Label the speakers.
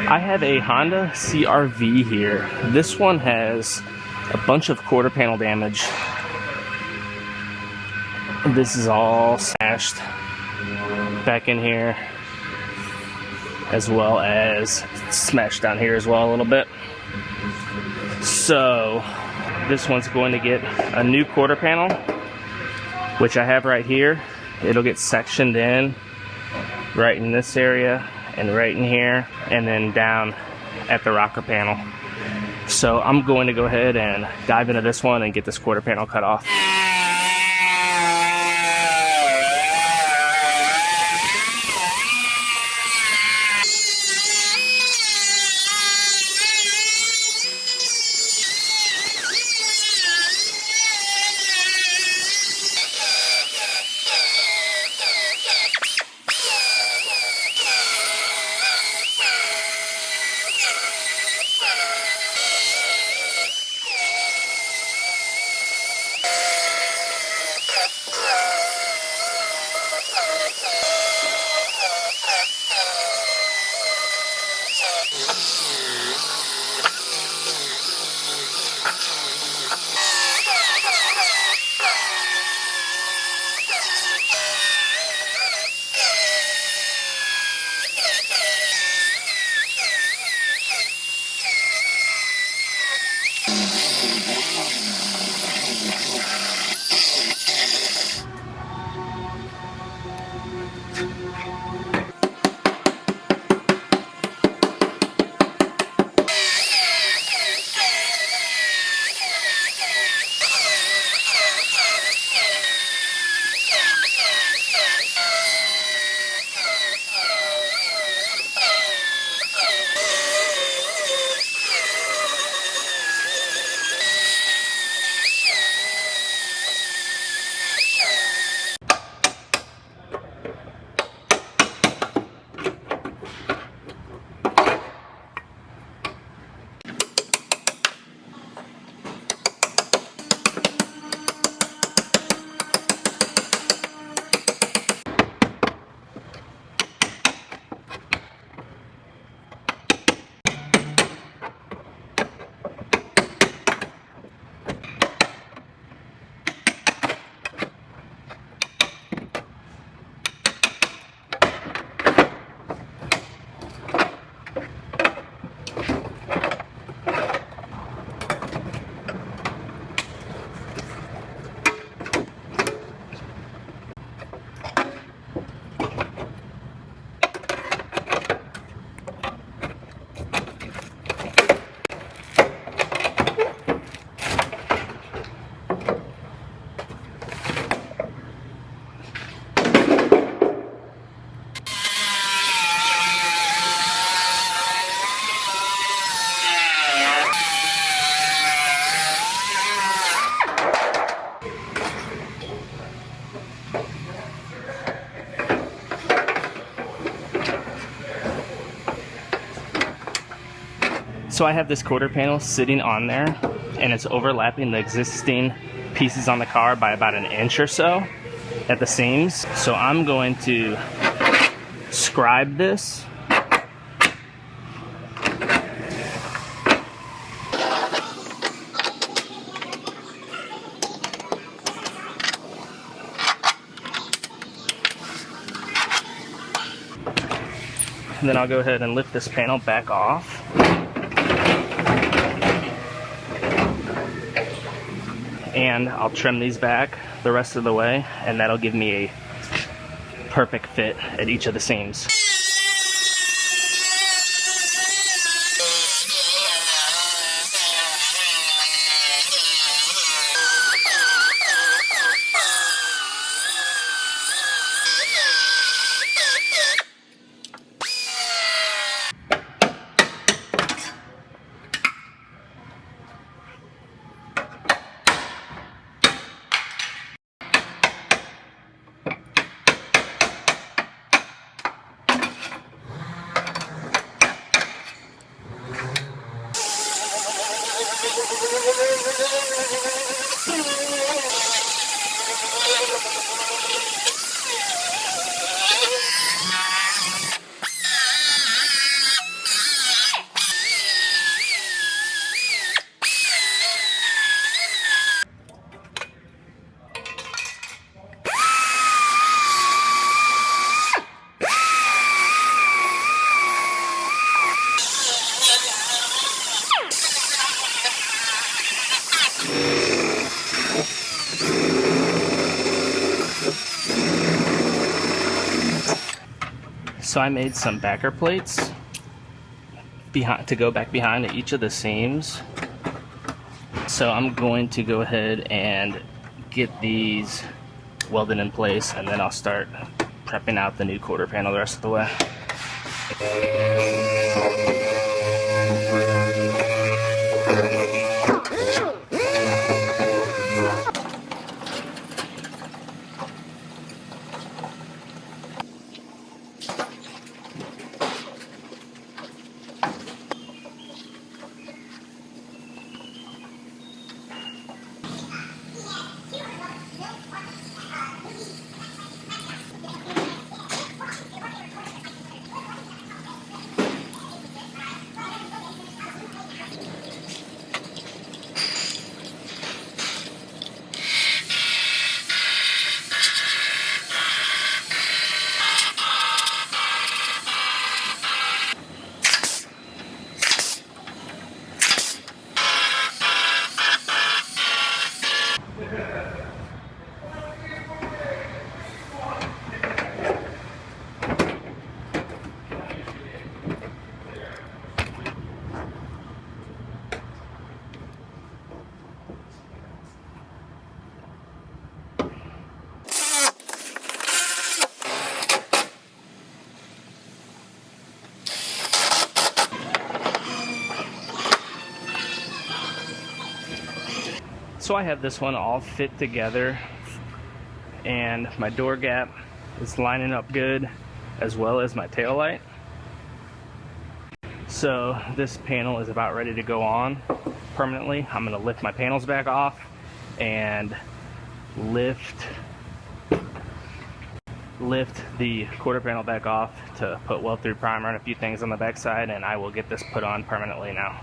Speaker 1: I have a Honda CRV here. This one has a bunch of quarter panel damage. This is all smashed back in here, as well as smashed down here as well a little bit. So this one's going to get a new quarter panel, which I have right here. It'll get sectioned in right in this area and right in here, and then down at the rocker panel. So I'm going to go ahead and dive into this one and get this quarter panel cut off. So I have this quarter panel sitting on there, and it's overlapping the existing pieces on the car by about an inch or so at the seams. So I'm going to scribe this. And then I'll go ahead and lift this panel back off. And I'll trim these back the rest of the way, and that'll give me a perfect fit at each of the seams. So I made some backer plates behind to go back behind each of the seams. So I'm going to go ahead and get these welded in place, and then I'll start prepping out the new quarter panel the rest of the way. So I have this one all fit together, and my door gap is lining up good, as well as my tail light. So this panel is about ready to go on permanently. I'm going to lift my panels back off and lift the quarter panel back off to put weld through primer and a few things on the back side, and I will get this put on permanently now.